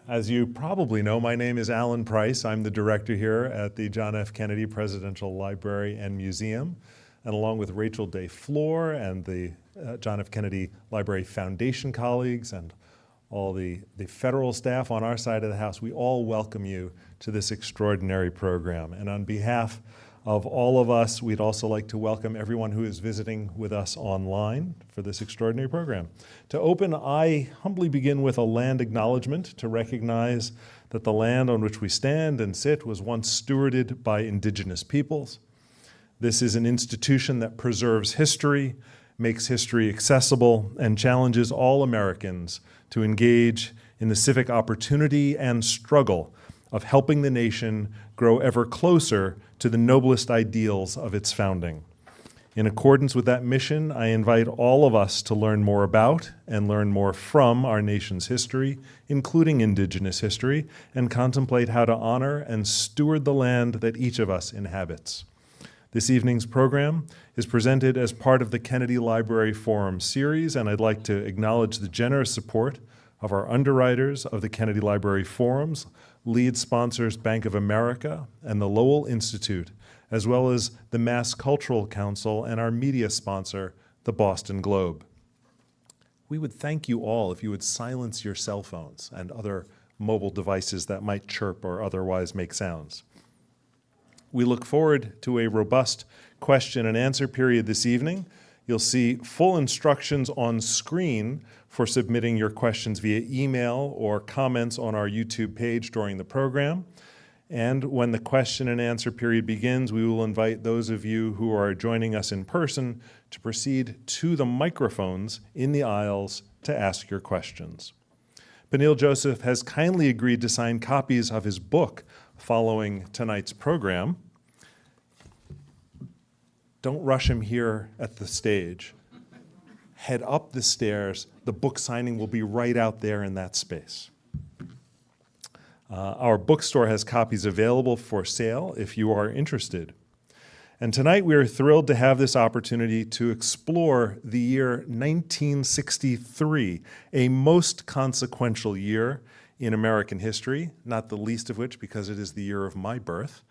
As you probably know, my name is Alan Price. I'm the director here at the John F. Kennedy Presidential Library and Museum. And along with Rachel Day Floor and the John F. Kennedy Library Foundation colleagues and all the federal staff on our side of the house, we all welcome you to this extraordinary program. And on behalf of all of us, we'd also like to welcome everyone who is visiting with us online for this extraordinary program. To open, I humbly begin with a land acknowledgement to recognize that the land on which we stand and sit was once stewarded by indigenous peoples. This is an institution that preserves history, makes history accessible, and challenges all Americans to engage in the civic opportunity and struggle of helping the nation grow ever closer to the noblest ideals of its founding. In accordance with that mission, I invite all of us to learn more about and learn more from our nation's history, including Indigenous history, and contemplate how to honor and steward the land that each of us inhabits. This evening's program is presented as part of the Kennedy Library Forum series, and I'd like to acknowledge the generous support of our underwriters of the Kennedy Library Forums, lead sponsors Bank of America and the Lowell Institute, as well as the Mass Cultural Council and our media sponsor, the Boston Globe. We would thank you all if you would silence your cell phones and other mobile devices that might chirp or otherwise make sounds. We look forward to a robust question and answer period this evening. You'll see full instructions on screen for submitting your questions via email or comments on our YouTube page during the program. And when the question and answer period begins, we will invite those of you who are joining us in person to proceed to the microphones in the aisles to ask your questions. Peniel Joseph has kindly agreed to sign copies of his book following tonight's program. Don't rush him here at the stage. Head up the stairs. The book signing will be right out there in that space. Our bookstore has copies available for sale if you are interested. And tonight we are thrilled to have this opportunity to explore the year 1963, a most consequential year in American history, not the least of which because it is the year of my birth,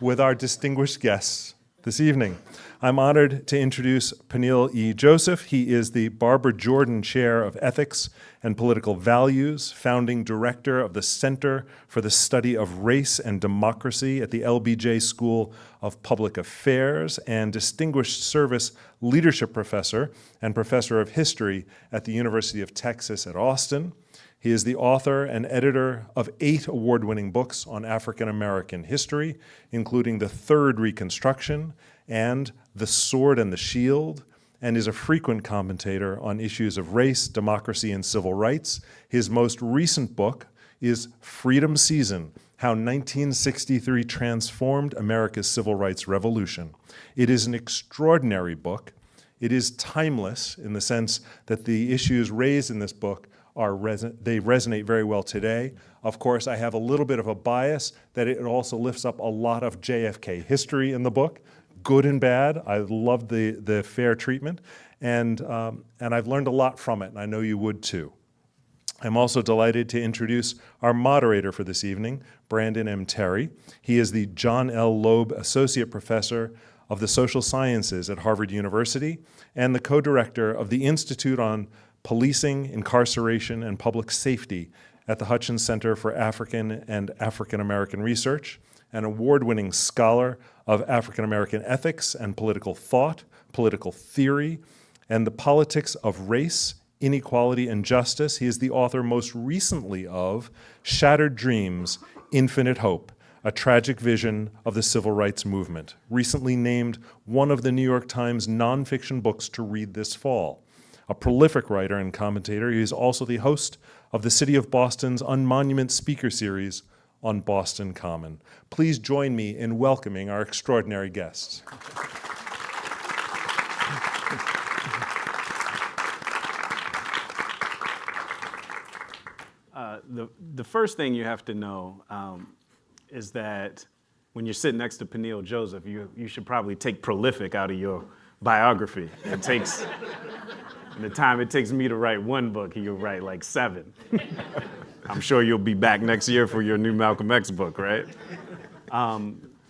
with our distinguished guests this evening. I'm honored to introduce Peniel E. Joseph. He is the Barbara Jordan Chair of Ethics and Political Values, founding director of the Center for the Study of Race and Democracy at the LBJ School of Public Affairs, and Distinguished Service Leadership Professor and Professor of History at the University of Texas at Austin. He is the author and editor of 8 award-winning books on African American history, including The Third Reconstruction and The Sword and the Shield, and is a frequent commentator on issues of race, democracy, and civil rights. His most recent book is Freedom Season: How 1963 Transformed America's Civil Rights Revolution. It is an extraordinary book. It is timeless in the sense that the issues raised in this book they resonate very well today. Of course, I have a little bit of a bias that it also lifts up a lot of JFK history in the book, good and bad. I loved the fair treatment, and I've learned a lot from it, and I know you would too. I'm also delighted to introduce our moderator for this evening, Brandon M. Terry. He is the John L. Loeb Associate Professor of the Social Sciences at Harvard University and the co-director of the Institute on Policing, Incarceration, and Public Safety at the Hutchins Center for African and African American Research, an award-winning scholar of African American ethics and political thought, political theory, and the politics of race, inequality, and justice. He is the author most recently of Shattered Dreams, Infinite Hope, a tragic vision of the civil rights movement, recently named one of the New York Times nonfiction books to read this fall. A prolific writer and commentator, he is also the host of the City of Boston's Unmonument Speaker Series on Boston Common. Please join me in welcoming our extraordinary guests. The first thing you have to know is that when you're sitting next to Peniel Joseph, you should probably take prolific out of your biography. It takes, in the time it takes me to write one book, he'll write like 7. I'm sure you'll be back next year for your new Malcolm X book, right?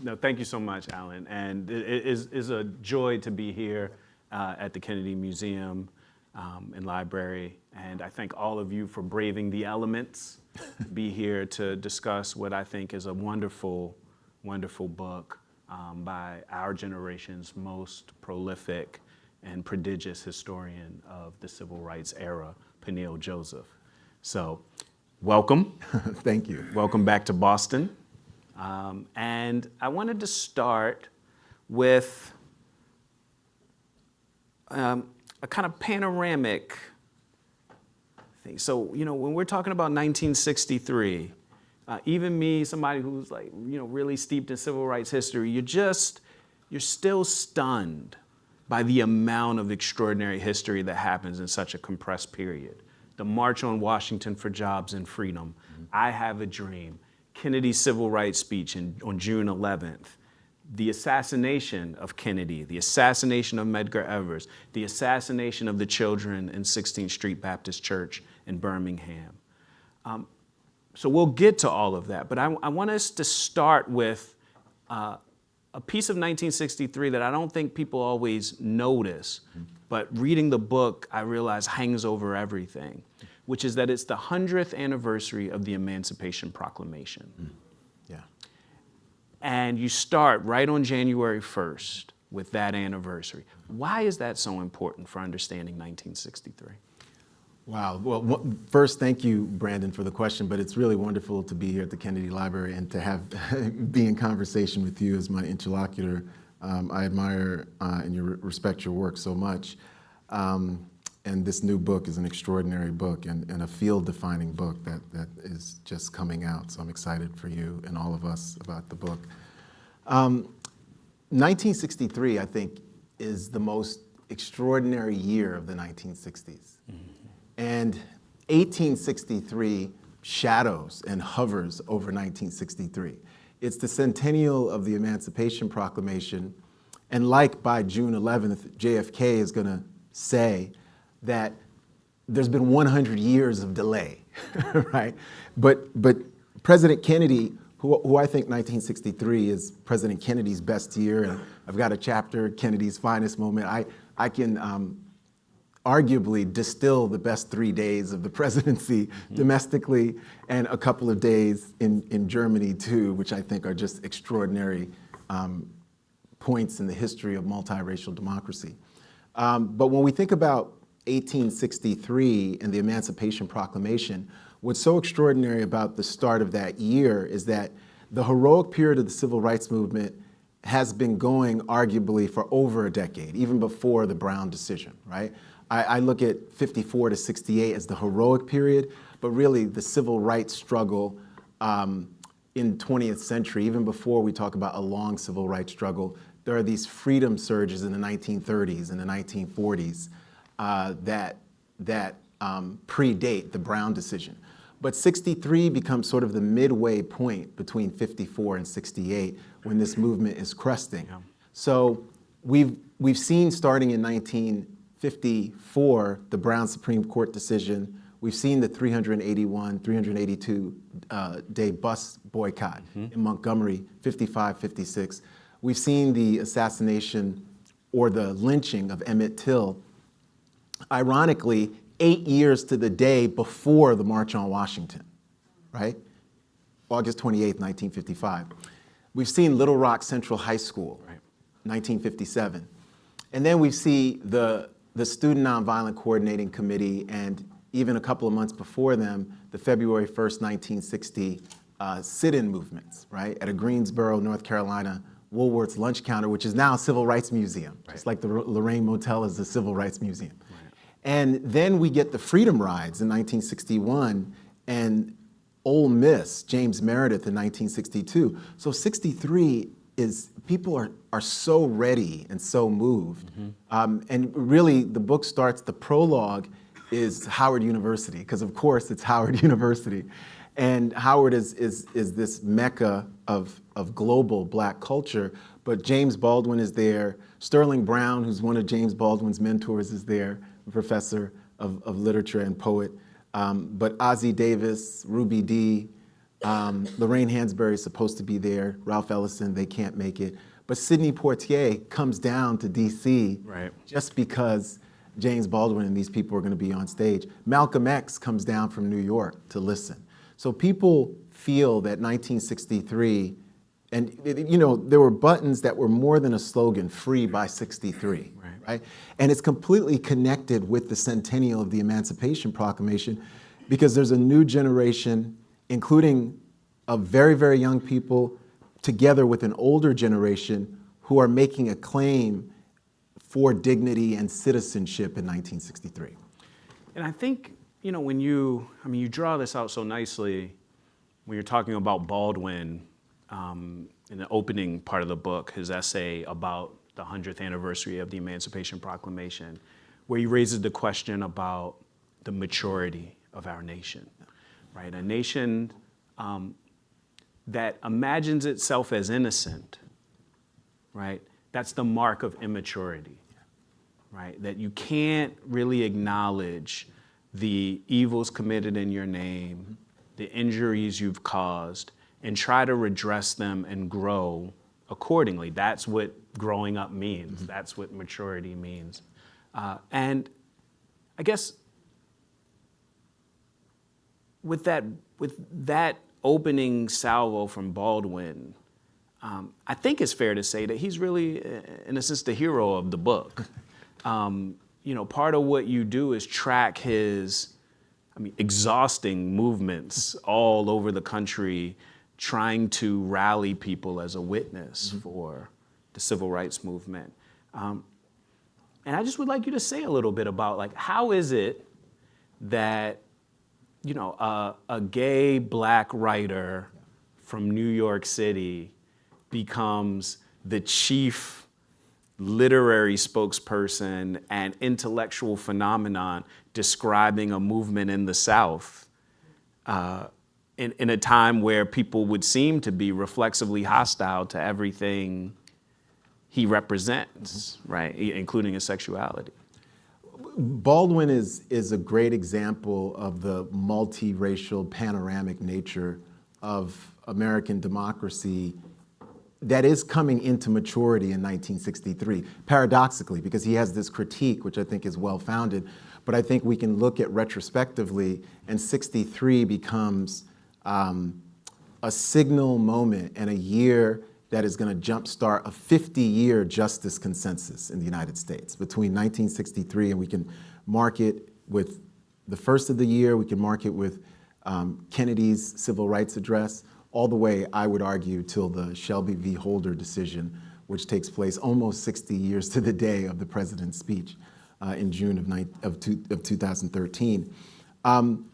No, thank you so much, Alan. And it is a joy to be here at the Kennedy Museum and Library. And I thank all of you for braving the elements, be here to discuss what I think is a wonderful, wonderful book by our generation's most prolific and prodigious historian of the civil rights era, Peniel Joseph. So, welcome. Thank you. Welcome back to Boston. And I wanted to start with a kind of panoramic thing. So, you know, when we're talking about 1963, even me, somebody who's like, you know, really steeped in civil rights history, you're still stunned by the amount of extraordinary history that happens in such a compressed period. The March on Washington for Jobs and Freedom, I Have a Dream, Kennedy's civil rights speech on June 11th, the assassination of Kennedy, the assassination of Medgar Evers, the assassination of the children in 16th Street Baptist Church in Birmingham. So we'll get to all of that, but I want us to start with a piece of 1963 that I don't think people always notice, but reading the book, I realize hangs over everything, which is that it's the 100th anniversary of the Emancipation Proclamation. Yeah. And you start right on January 1st with that anniversary. Why is that so important for understanding 1963? Wow. Well, first, thank you, Brandon, for the question, but it's really wonderful to be here at the Kennedy Library and to have be in conversation with you as my interlocutor. I admire and respect your work so much. And this new book is an extraordinary book and a field-defining book that is just coming out. So I'm excited for you and all of us about the book. 1963, I think, is the most extraordinary year of the 1960s. And 1863 shadows and hovers over 1963. It's the centennial of the Emancipation Proclamation. And like by June 11th, JFK is going to say that there's been 100 years of delay, right? But President Kennedy, who I think 1963 is President Kennedy's best year, and I've got a chapter, Kennedy's finest moment. I can arguably distill the best 3 days of the presidency domestically and a couple of days in Germany too, which I think are just extraordinary points in the history of multiracial democracy. But when we think about 1863 and the Emancipation Proclamation, what's so extraordinary about the start of that year is that the heroic period of the civil rights movement has been going arguably for over a decade, even before the Brown decision, right? I look at 54 to 68 as the heroic period, but really the civil rights struggle in 20th century, even before we talk about a long civil rights struggle, there are these freedom surges in the 1930s and the 1940s that predate the Brown decision. But 63 becomes sort of the midway point between 54 and 68 when this movement is cresting. Yeah. So we've seen starting in 1954, the Brown Supreme Court decision. We've seen the 382 day bus boycott in Montgomery, 55, 56. We've seen the assassination or the lynching of Emmett Till, ironically, 8 years to the day before the March on Washington, right? August 28th, 1955. We've seen Little Rock Central High School, right, 1957. And then we see the Student Nonviolent Coordinating Committee, and even a couple of months before them, the February 1st, 1960 sit-in movements, right? At a Greensboro, North Carolina, Woolworth's lunch counter, which is now a civil rights museum, right, just like the Lorraine Motel is a civil rights museum. Right. And then we get the Freedom Rides in 1961 and Ole Miss, James Meredith in 1962. So 63 is, people are so ready and so moved. And really the book starts, the prologue is Howard University, because of course it's Howard University. And Howard is this mecca of global black culture, but James Baldwin is there. Sterling Brown, who's one of James Baldwin's mentors, is there, a professor of literature and poet. But Ossie Davis, Ruby Dee, Lorraine Hansberry is supposed to be there, Ralph Ellison, they can't make it. But Sidney Poitier comes down to DC Right. just because James Baldwin and these people are going to be on stage. Malcolm X comes down from New York to listen. So people feel that 1963, and you know, there were buttons that were more than a slogan, free by 63, right? And it's completely connected with the centennial of the Emancipation Proclamation, because there's a new generation, including of very, very young people, together with an older generation who are making a claim for dignity and citizenship in 1963. And I think, you know, when you draw this out so nicely when you're talking about Baldwin in the opening part of the book, his essay about the 100th anniversary of the Emancipation Proclamation, where he raises the question about the maturity of our nation, right? A nation that imagines itself as innocent, right? That's the mark of immaturity, right? That you can't really acknowledge the evils committed in your name, the injuries you've caused, and try to redress them and grow accordingly. That's what growing up means. Mm-hmm. That's what maturity means. And I guess with that opening salvo from Baldwin, I think it's fair to say that he's really, in a sense, the hero of the book. You know, part of what you do is track his, exhausting movements all over the country, trying to rally people as a witness mm-hmm. for the civil rights movement. And I just would like you to say a little bit about, like, how is it that, you know, a gay black writer from New York City becomes the chief literary spokesperson and intellectual phenomenon describing a movement in the South in a time where people would seem to be reflexively hostile to everything he represents, right, including his sexuality. Baldwin is a great example of the multiracial, panoramic nature of American democracy that is coming into maturity in 1963, paradoxically, because he has this critique, which I think is well-founded, but I think we can look at retrospectively, and 63 becomes a signal moment and a year that is going to jumpstart a 50-year justice consensus in the United States between 1963, and we can mark it with the first of the year, we can mark it with Kennedy's civil rights address, all the way, I would argue, till the Shelby v. Holder decision, which takes place almost 60 years to the day of the president's speech in June of 2013.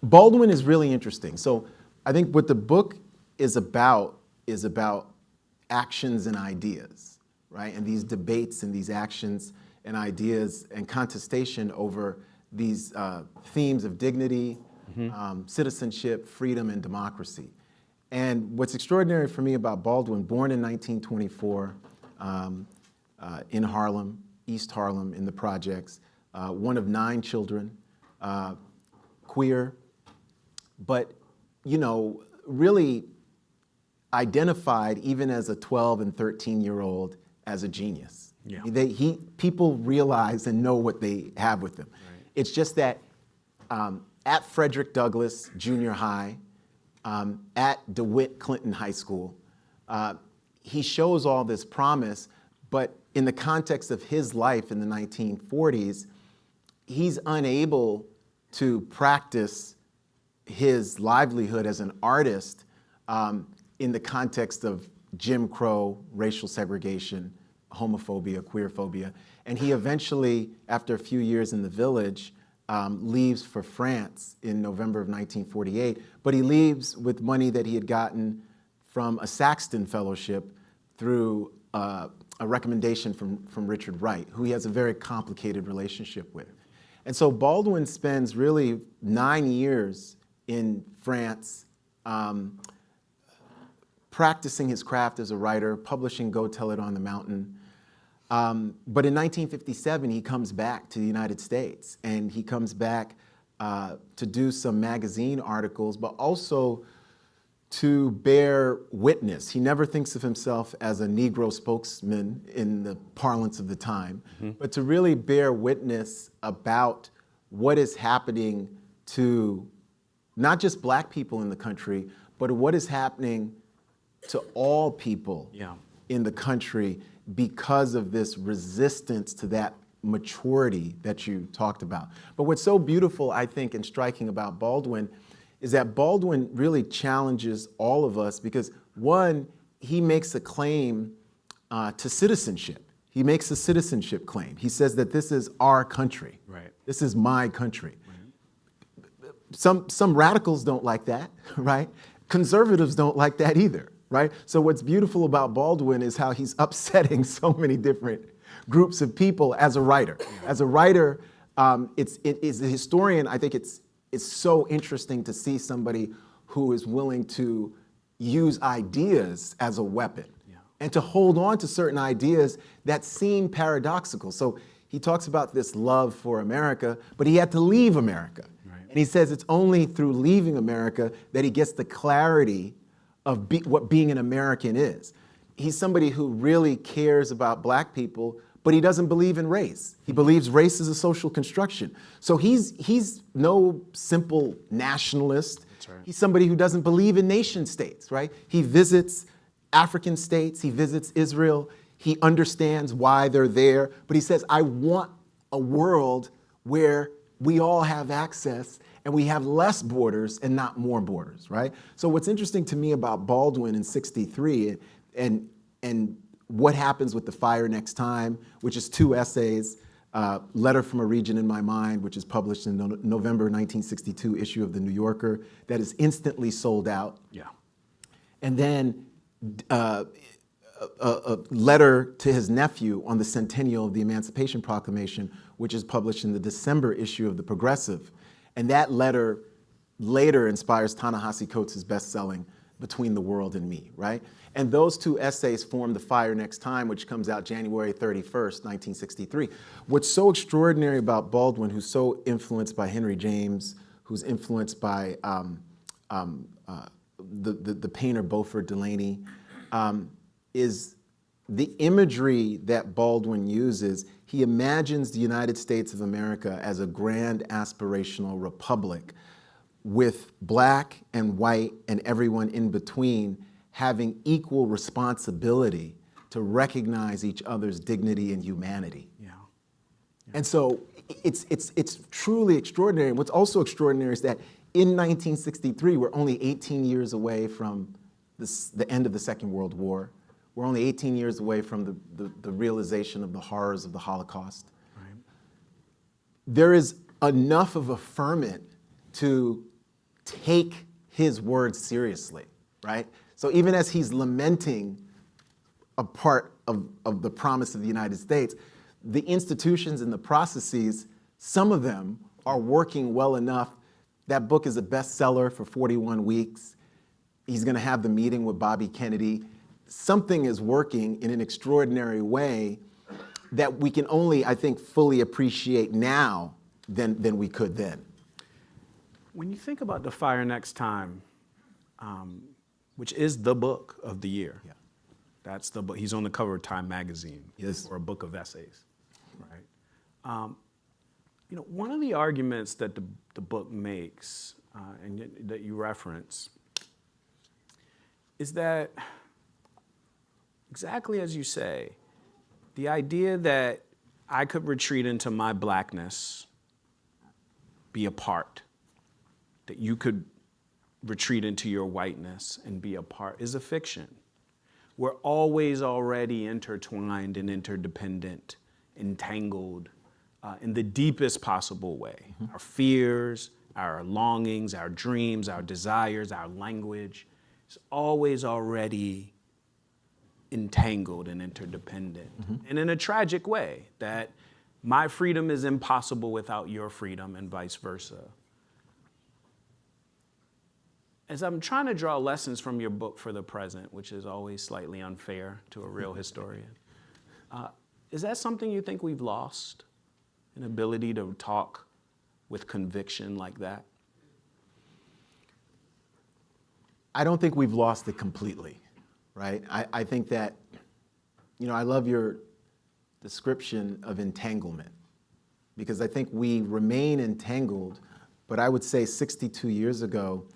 Baldwin is really interesting. So I think what the book is about actions and ideas, right? And these debates and these actions and ideas and contestation over these themes of dignity, mm-hmm. Citizenship, freedom, and democracy. And what's extraordinary for me about Baldwin, born in 1924 in Harlem, East Harlem, in the projects, one of 9 children, queer, but, you know, really identified even as a 12 and 13-year-old as a genius. Yeah. People realize and know what they have with them. Right. It's just that at Frederick Douglass Junior High, at DeWitt Clinton High School, he shows all this promise, but in the context of his life in the 1940s, he's unable to practice his livelihood as an artist in the context of Jim Crow, racial segregation, homophobia, queerphobia. And he eventually, after a few years in the village, leaves for France in November of 1948, but he leaves with money that he had gotten from a Saxton Fellowship through a recommendation from Richard Wright, who he has a very complicated relationship with. And so Baldwin spends really 9 years in France practicing his craft as a writer, publishing Go Tell It on the Mountain. But in 1957, he comes back to the United States, and he comes back to do some magazine articles, but also to bear witness. He never thinks of himself as a Negro spokesman in the parlance of the time, but to really bear witness about what is happening to not just black people in the country, but what is happening to all people in the country because of this resistance to that maturity that you talked about. But what's so beautiful, I think, and striking about Baldwin is that Baldwin really challenges all of us because, one, he makes a claim to citizenship. He makes a citizenship claim. He says that this is our country. Right. This is my country. Right. Some radicals don't like that, right? Conservatives don't like that either, right? So what's beautiful about Baldwin is how he's upsetting so many different groups of people as a writer. As a writer, as a historian, I think it's so interesting to see somebody who is willing to use ideas as a weapon and to hold on to certain ideas that seem paradoxical. So he talks about this love for America, but he had to leave America. Right. And he says it's only through leaving America that he gets the clarity of what being an American is. He's somebody who really cares about black people, but he doesn't believe in race. He believes race is a social construction. So he's no simple nationalist. That's right. He's somebody who doesn't believe in nation states, right? He visits African states, he visits Israel, he understands why they're there, but he says, I want a world where we all have access and we have less borders and not more borders, right? So what's interesting to me about Baldwin in '63 and what happens with The Fire Next Time, which is 2 essays, Letter from a Region in My Mind, which is published in the November 1962 issue of The New Yorker, that is instantly sold out. Yeah. And then a letter to his nephew on the centennial of the Emancipation Proclamation, which is published in the December issue of The Progressive. And that letter later inspires Ta-Nehisi Coates' best-selling Between the World and Me, right? And those 2 essays form The Fire Next Time, which comes out January 31st, 1963. What's so extraordinary about Baldwin, who's so influenced by Henry James, who's influenced by the painter Beaufort Delaney, is the imagery that Baldwin uses. He imagines the United States of America as a grand aspirational republic with black and white and everyone in between having equal responsibility to recognize each other's dignity and humanity. Yeah. And so it's truly extraordinary. And what's also extraordinary is that in 1963, we're only 18 years away from the end of the Second World War. We're only 18 years away from the realization of the horrors of the Holocaust. Right. There is enough of a ferment to take his words seriously, right? So even as he's lamenting a part of the promise of the United States, the institutions and the processes, some of them are working well enough. That book is a bestseller for 41 weeks. He's going to have the meeting with Bobby Kennedy. Something is working in an extraordinary way that we can only, I think, fully appreciate now than we could then. When you think about The Fire Next Time, which is the book of the year, that's the book. He's on the cover of Time magazine, or a book of essays, right? You know, one of the arguments that the book makes, and that you reference, is that, exactly as you say, the idea that I could retreat into my blackness, be apart, that you could retreat into your whiteness and be apart, is a fiction. We're always already intertwined and interdependent, entangled in the deepest possible way. Mm-hmm. Our fears, our longings, our dreams, our desires, our language is always already entangled and interdependent. Mm-hmm. And in a tragic way, that my freedom is impossible without your freedom and vice versa. As I'm trying to draw lessons from your book for the present, which is always slightly unfair to a real historian, is that something you think we've lost? An ability to talk with conviction like that? I don't think we've lost it completely, right? I think that, I love your description of entanglement, because I think we remain entangled, but I would say 62 years ago,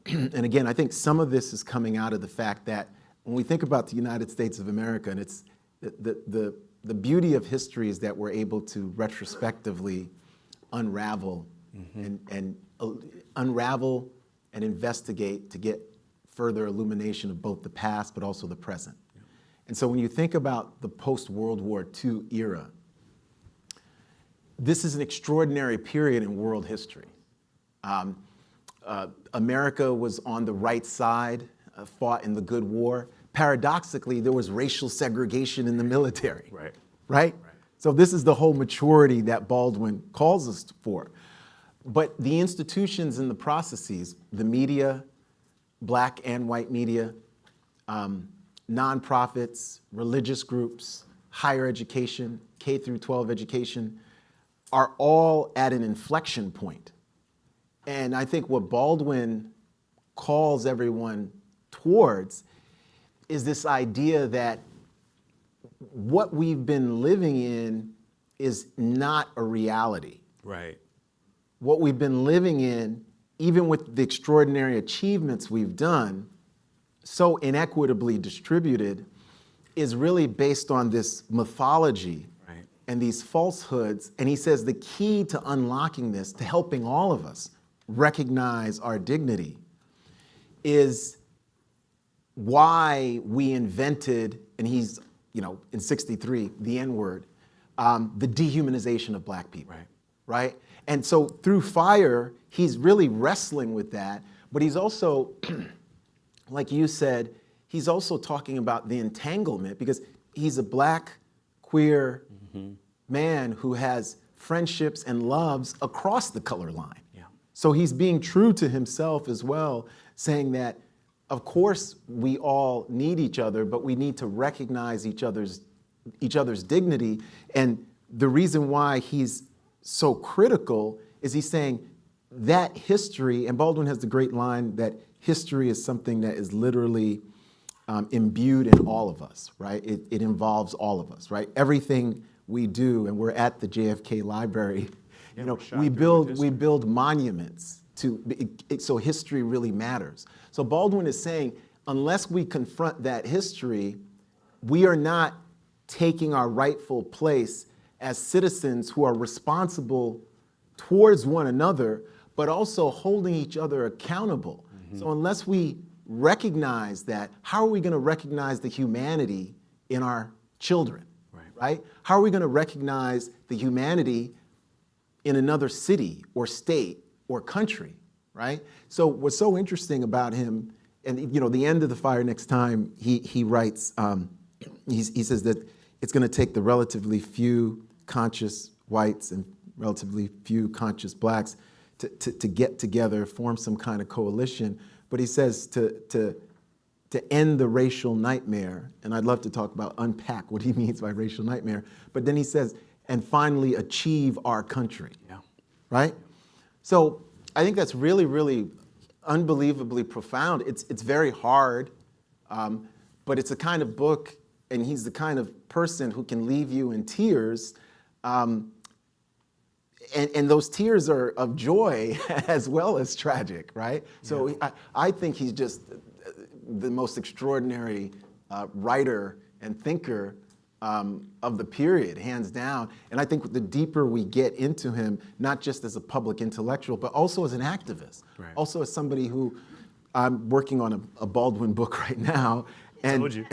and again, I think some of this is coming out of the fact that when we think about the United States of America, and it's the beauty of history is that we're able to retrospectively unravel and unravel and investigate to get further illumination of both the past but also the present. Yeah. And so when you think about the post-World War II era, this is an extraordinary period in world history. America was on the right side, fought in the good war. Paradoxically, there was racial segregation in the military. Right? So this is the whole maturity that Baldwin calls us for. But the institutions and the processes, the media, black and white media, nonprofits, religious groups, higher education, K through 12 education, are all at an inflection point. And I think what Baldwin calls everyone towards is this idea that what we've been living in is not a reality. Right. What we've been living in, even with the extraordinary achievements we've done, so inequitably distributed, is really based on this mythology and these falsehoods. And he says the key to unlocking this, to helping all of us recognize our dignity, is why we invented, and he's, in 63, the N-word, the dehumanization of black people, right? And so through Fire, he's really wrestling with that, but he's also, like you said, he's also talking about the entanglement, because he's a black, queer man who has friendships and loves across the color line. Yeah. So he's being true to himself as well, saying that, of course, we all need each other, but we need to recognize each other's dignity. And the reason why he's so critical is he's saying that history, and Baldwin has the great line that history is something that is literally imbued in all of us, right? It involves all of us, right? Everything we do, and we're at the JFK Library, we build monuments so history really matters. So Baldwin is saying, unless we confront that history, we are not taking our rightful place as citizens who are responsible towards one another, but also holding each other accountable. So unless we recognize that, how are we going to recognize the humanity in our children, right? How are we going to recognize the humanity in another city or state or country, right? So what's so interesting about him, and the end of the Fire Next Time, he writes, he says that it's going to take the relatively few conscious whites and relatively few conscious blacks to get together, form some kind of coalition. But he says to end the racial nightmare, and I'd love to unpack what he means by racial nightmare, but then he says, and finally achieve our country, right? So I think that's really, really unbelievably profound. It's very hard, but it's a kind of book, and he's the kind of person who can leave you in tears, and those tears are of joy as well as tragic, right? So I think he's just the most extraordinary writer and thinker of the period, hands down. And I think the deeper we get into him, not just as a public intellectual, but also as an activist, also as somebody who, I'm working on a Baldwin book right now. And, told you.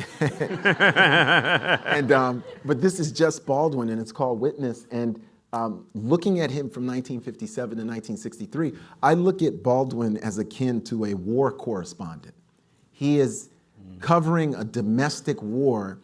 But this is just Baldwin, and it's called Witness. And looking at him from 1957 to 1963, I look at Baldwin as akin to a war correspondent. He is covering a domestic war,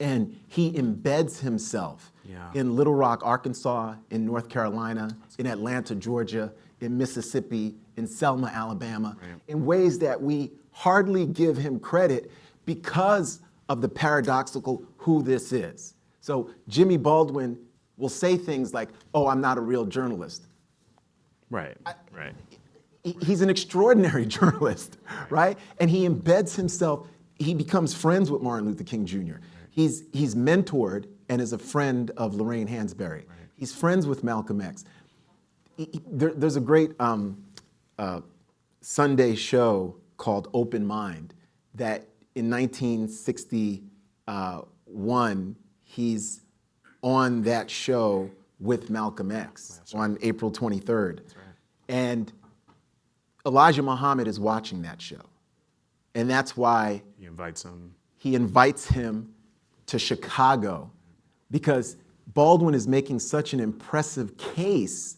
and he embeds himself in Little Rock, Arkansas, in North Carolina, in Atlanta, Georgia, in Mississippi, in Selma, Alabama, Right. in ways that we hardly give him credit because of the paradoxical who this is. So Jimmy Baldwin will say things like, "Oh, I'm not a real journalist." Right. Right. He's an extraordinary journalist, right? And he embeds himself, he becomes friends with Martin Luther King Jr. He's mentored and is a friend of Lorraine Hansberry. He's friends with Malcolm X. There's a great Sunday show called Open Mind that in 1961, he's on that show with Malcolm X on April 23rd. And Elijah Muhammad is watching that show. And that's why He invites him. he invites him to Chicago, because Baldwin is making such an impressive case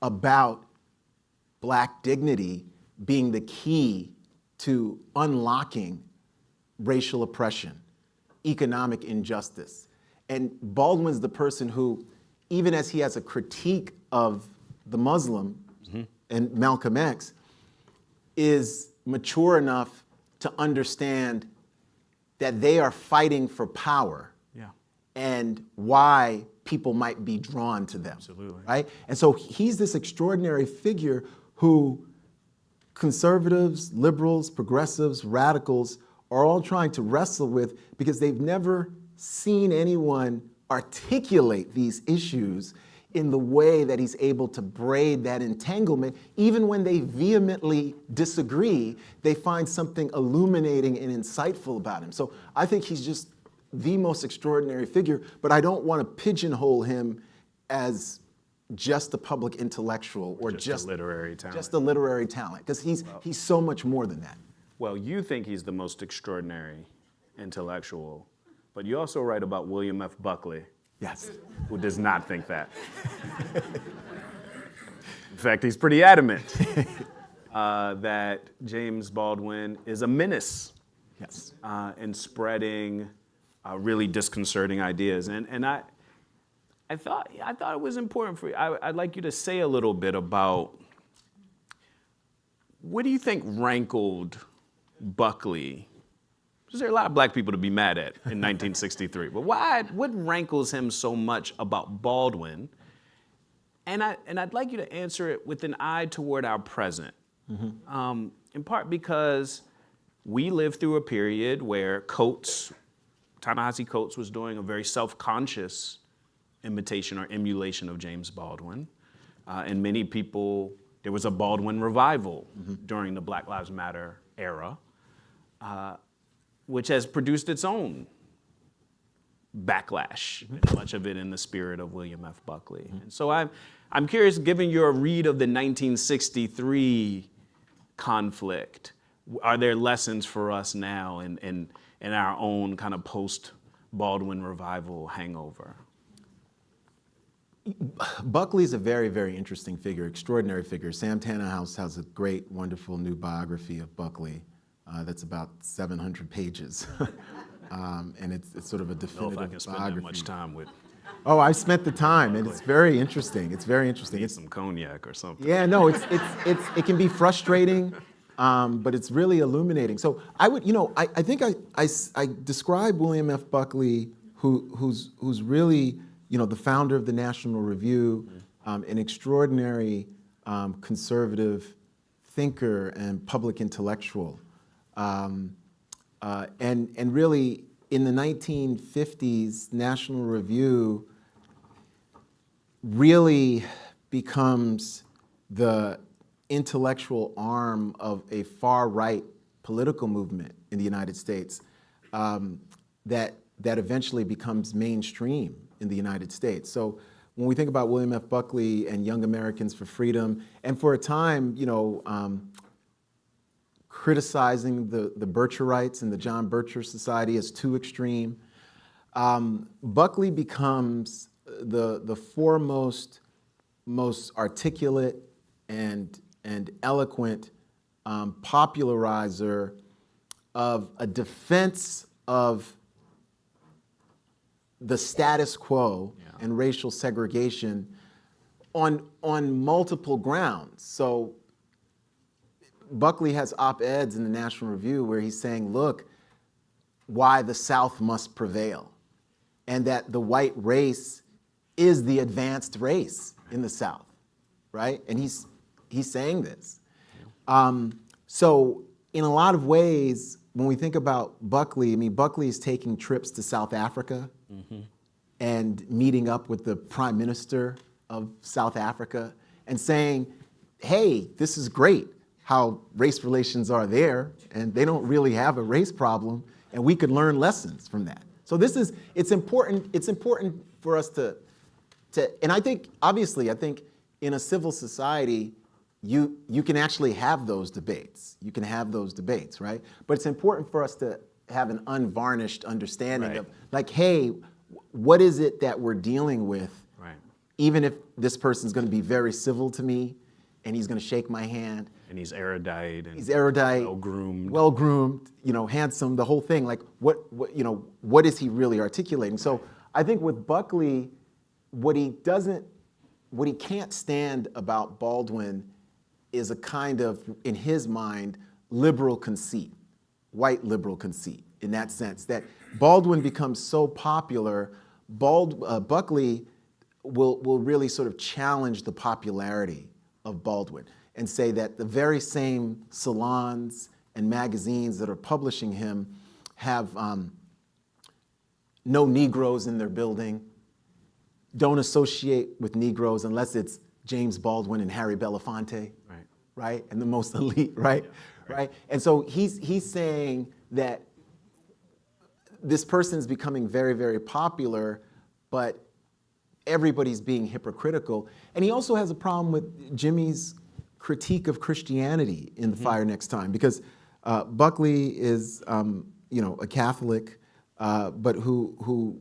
about Black dignity being the key to unlocking racial oppression, economic injustice. And Baldwin's the person who, even as he has a critique of the Muslim and Malcolm X, is mature enough to understand that they are fighting for power. Yeah. And why people might be drawn to them. Absolutely. Right? And so he's this extraordinary figure who conservatives, liberals, progressives, radicals are all trying to wrestle with, because they've never seen anyone articulate these issues in the way that he's able to braid that entanglement. Even when they vehemently disagree, they find something illuminating and insightful about him. So I think he's just the most extraordinary figure, but I don't want to pigeonhole him as just a public intellectual or Just a literary talent. Just a literary talent, because he's so much more than that. Well, you think he's the most extraordinary intellectual, but you also write about William F. Buckley, Yes. who does not think that. In fact, he's pretty adamant that James Baldwin is a menace Yes. in spreading really disconcerting ideas. And I thought it was important for you. I'd like you to say a little bit about, what do you think rankled Buckley? Because there are a lot of Black people to be mad at in 1963. But what rankles him so much about Baldwin? And I'd like you to answer it with an eye toward our present. In part because we lived through a period where Ta-Nehisi Coates was doing a very self-conscious imitation or emulation of James Baldwin. And many people, there was a Baldwin revival during the Black Lives Matter era, which has produced its own backlash, much of it in the spirit of William F. Buckley. And so I'm curious, given your read of the 1963 conflict, are there lessons for us now in our own kind of post-Baldwin revival hangover? Buckley's a very, very interesting figure, extraordinary figure. Sam Tannenhouse has a great, wonderful new biography of Buckley that's about 700 pages. And it's sort of a I don't definitive know if I can spend biography. that much time with Oh, I've spent the time, and it's very interesting. It's very interesting. need some cognac or something. Yeah, no, it can be frustrating, but it's really illuminating. So I would, I think I describe William F. Buckley, who's really, the founder of the National Review, an extraordinary conservative thinker and public intellectual, and really in the 1950s, National Review really becomes the intellectual arm of a far-right political movement in the United States that eventually becomes mainstream in the United States. So when we think about William F. Buckley and Young Americans for Freedom, and for a time, criticizing the Bircherites and the John Bircher Society as too extreme, Buckley becomes the foremost, most articulate and eloquent popularizer of a defense of the status quo and racial segregation on multiple grounds. So Buckley has op-eds in the National Review where he's saying, look, why the South must prevail, and that the white race is the advanced race in the South, right? And he's saying this. So in a lot of ways, when we think about Buckley, I mean, Buckley is taking trips to South Africa and meeting up with the Prime Minister of South Africa and saying, hey, this is great how race relations are there, and they don't really have a race problem, and we could learn lessons from that. So it's important for us to, and I think, obviously, I think in a civil society, you can actually have those debates. You can have those debates, right? But it's important for us to have an unvarnished understanding of, like, hey, what is it that we're dealing with? Right. Even if this person's going to be very civil to me, and he's going to shake my hand. And he's erudite. And he's erudite. Well-groomed. Well-groomed, handsome, the whole thing. Like, what is he really articulating? So I think with Buckley, what he can't stand about Baldwin is a kind of, in his mind, liberal conceit, white liberal conceit, in that sense, that Baldwin becomes so popular, Buckley will really sort of challenge the popularity of Baldwin and say that the very same salons and magazines that are publishing him have no Negroes in their building, don't associate with Negroes unless it's James Baldwin and Harry Belafonte, right? And the most elite, right? Yeah, right? And so he's saying that this person's becoming very, very popular, but everybody's being hypocritical. And he also has a problem with Jimmy's critique of Christianity in The Fire Next Time, because Buckley is, a Catholic, but who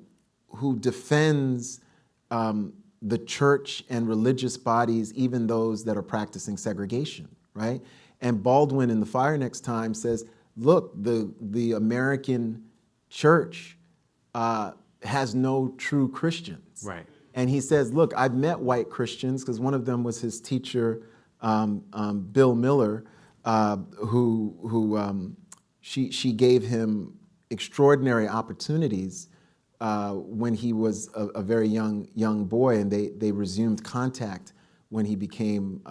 defends the church and religious bodies, even those that are practicing segregation, right? And Baldwin in The Fire Next Time says, look, the American church has no true Christians. Right. And he says, look, I've met white Christians, because one of them was his teacher, Bill Miller, she gave him extraordinary opportunities when he was a very young boy, and they resumed contact when he became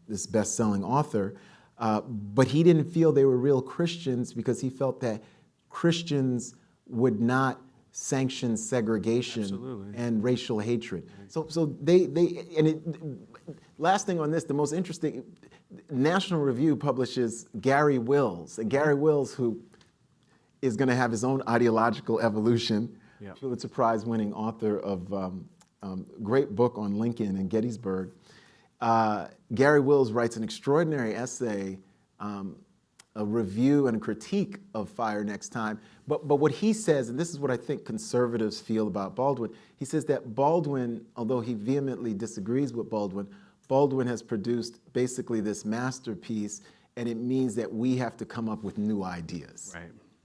this best-selling author. But he didn't feel they were real Christians because he felt that Christians would not sanction segregation Absolutely. and racial hatred. So last thing on this, the most interesting, National Review publishes Gary Wills, and Gary Wills, who is going to have his own ideological evolution, Yep. Pulitzer Prize-winning author of great book on Lincoln and Gettysburg. Gary Wills writes an extraordinary essay, a review and a critique of Fire Next Time. But what he says, and this is what I think conservatives feel about Baldwin, he says that Baldwin, although he vehemently disagrees with Baldwin has produced basically this masterpiece, and it means that we have to come up with new ideas.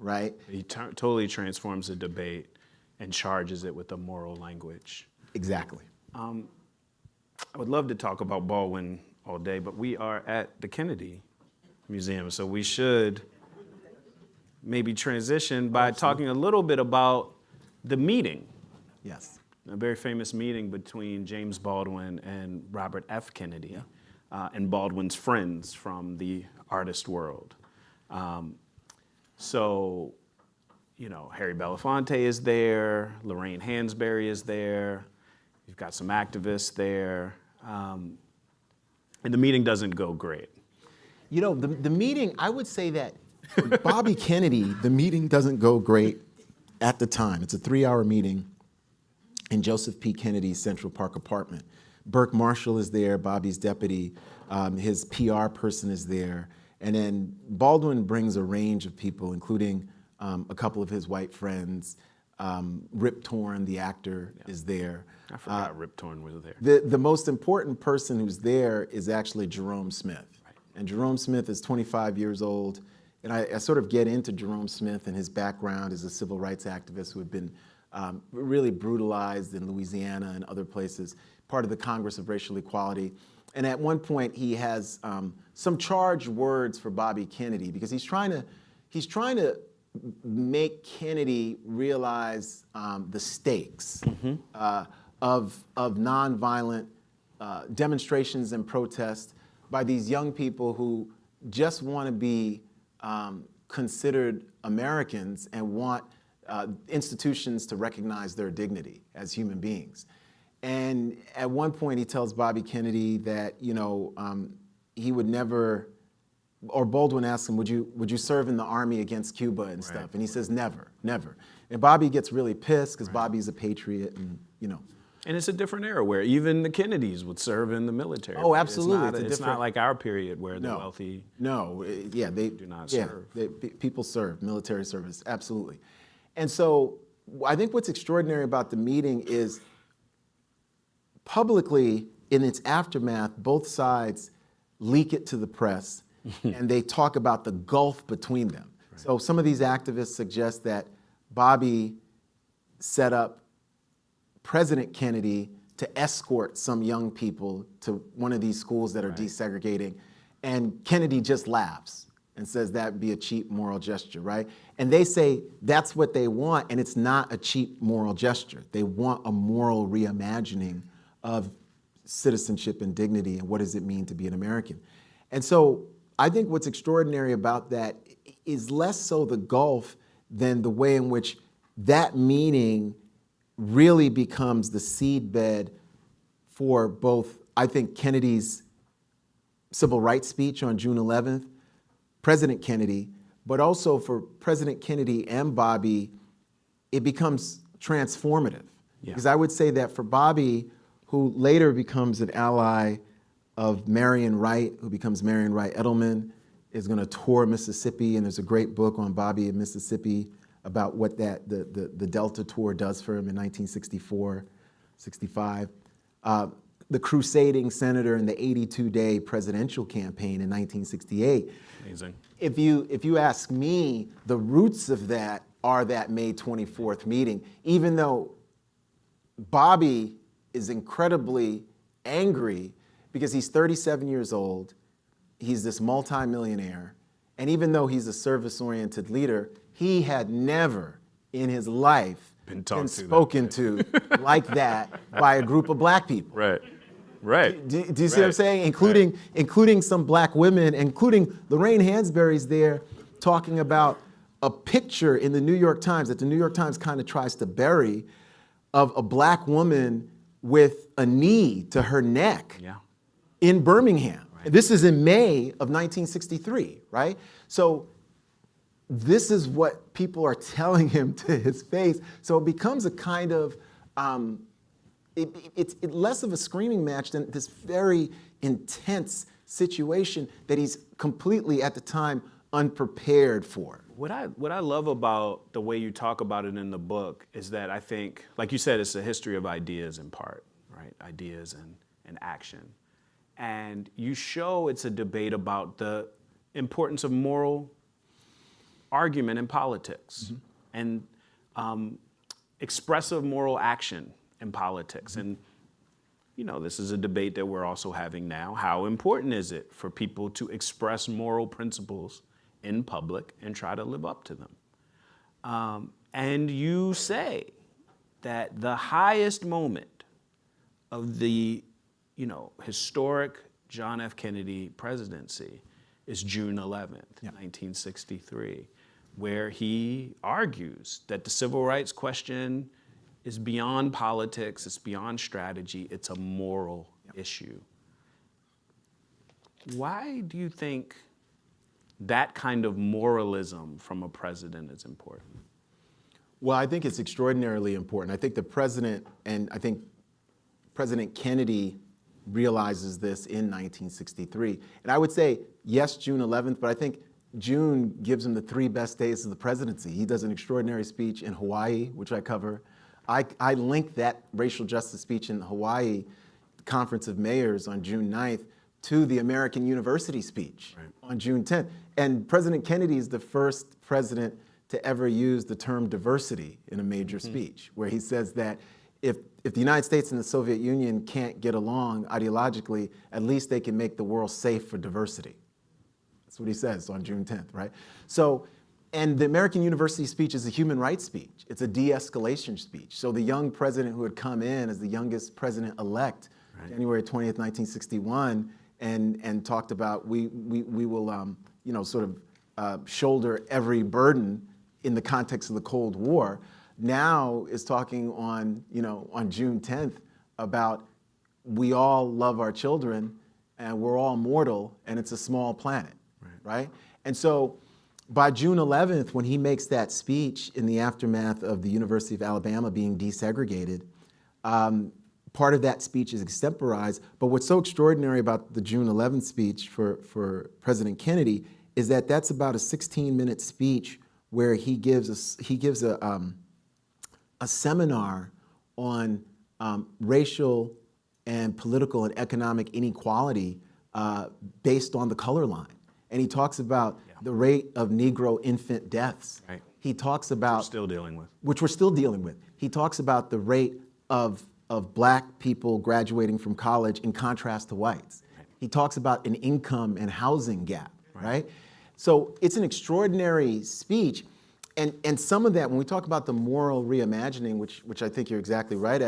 Right? He totally transforms the debate and charges it with a moral language. Exactly. I would love to talk about Baldwin all day, but we are at the Kennedy Museum, so we should maybe transition by talking a little bit about the meeting. Yes. A very famous meeting between James Baldwin and Robert F. Kennedy, and Baldwin's friends from the artist world. So, Harry Belafonte is there, Lorraine Hansberry is there, you've got some activists there, and the meeting doesn't go great. The meeting, I would say that Bobby Kennedy, the meeting doesn't go great at the time. It's a 3-hour meeting in Joseph P. Kennedy's Central Park apartment. Burke Marshall is there, Bobby's deputy, his PR person is there, and then Baldwin brings a range of people, including a couple of his white friends. Rip Torn, the actor, is there. I forgot Rip Torn was there. The most important person who's there is actually Jerome Smith. Right. And Jerome Smith is 25 years old. And I sort of get into Jerome Smith and his background as a civil rights activist who had been really brutalized in Louisiana and other places part of the Congress of Racial Equality. And at one point, he has some charged words for Bobby Kennedy because he's trying to make Kennedy realize the stakes of nonviolent demonstrations and protests by these young people who just want to be considered Americans and want institutions to recognize their dignity as human beings. And at one point, he tells Bobby Kennedy that he would never, or Baldwin asks him, would you serve in the army against Cuba and stuff? And he says, never, never. And Bobby gets really pissed because Bobby's a patriot, and And it's a different era where even the Kennedys would serve in the military. Oh, absolutely. It's not like our period where the wealthy they do not serve. People serve, military service, absolutely. And so I think what's extraordinary about the meeting is publicly, in its aftermath, both sides leak it to the press and they talk about the gulf between them. Right. So some of these activists suggest that Bobby set up President Kennedy to escort some young people to one of these schools that are desegregating, and Kennedy just laughs and says that'd be a cheap moral gesture, right? And they say that's what they want, and it's not a cheap moral gesture. They want a moral reimagining of citizenship and dignity and what does it mean to be an American. And so I think what's extraordinary about that is less so the gulf than the way in which that meeting really becomes the seedbed for both, I think, Kennedy's civil rights speech on June 11th, President Kennedy, but also for President Kennedy and Bobby, it becomes transformative. Yeah. Because I would say that for Bobby, who later becomes an ally of Marion Wright, who becomes Marion Wright Edelman, is going to tour Mississippi, and there's a great book on Bobby in Mississippi about what the Delta tour does for him in 1964, 65. The crusading senator in the 82-day presidential campaign in 1968. Amazing. If you ask me, the roots of that are that May 24th meeting, even though Bobby is incredibly angry because he's 37 years old, he's this multimillionaire, and even though he's a service-oriented leader, he had never in his life been spoken to like that by a group of black people. Right. Do you see what I'm saying? Including some black women, including Lorraine Hansberry's there talking about a picture in the New York Times that the New York Times kind of tries to bury of a black woman with a knee to her neck in Birmingham. Right. This is in May of 1963, right? So this is what people are telling him to his face. So it becomes a kind of, it's less of a screaming match than this very intense situation that he's completely, at the time, unprepared for. What I love about the way you talk about it in the book is that I think, like you said, it's a history of ideas in part, right? Ideas and action. And you show it's a debate about the importance of moral argument in politics and expressive moral action in politics. And, this is a debate that we're also having now. How important is it for people to express moral principles in public and try to live up to them? And you say that the highest moment of the, historic John F. Kennedy presidency is June 11th, 1963, where he argues that the civil rights question is beyond politics, it's beyond strategy, it's a moral issue. Why do you think that kind of moralism from a president is important? Well, I think it's extraordinarily important. I think the president, and I think President Kennedy realizes this in 1963. And I would say, yes, June 11th, but I think June gives him the 3 best days of the presidency. He does an extraordinary speech in Hawaii, which I cover. I link that racial justice speech in Hawaii, the Conference of Mayors on June 9th, to the American University speech on June 10th. And President Kennedy is the first president to ever use the term diversity in a major speech, where he says that if the United States and the Soviet Union can't get along ideologically, at least they can make the world safe for diversity. That's what he says on June 10th, right? So, and the American University speech is a human rights speech. It's a de-escalation speech. So the young president who had come in as the youngest president-elect, right, January 20th, 1961, and talked about we will, sort of shoulder every burden in the context of the Cold War, now is talking on June 10th about we all love our children and we're all mortal and it's a small planet, right? And so by June 11th, when he makes that speech in the aftermath of the University of Alabama being desegregated, part of that speech is extemporized. But what's so extraordinary about the June 11th speech for President Kennedy is that that's about a 16-minute speech where he gives a seminar on racial and political and economic inequality based on the color line. And he talks about the rate of Negro infant deaths. Right. He talks about... Which we're still dealing with. He talks about the rate of black people graduating from college in contrast to whites. Right. He talks about an income and housing gap, right? So it's an extraordinary speech. And some of that, when we talk about the moral reimagining, which I think you're exactly right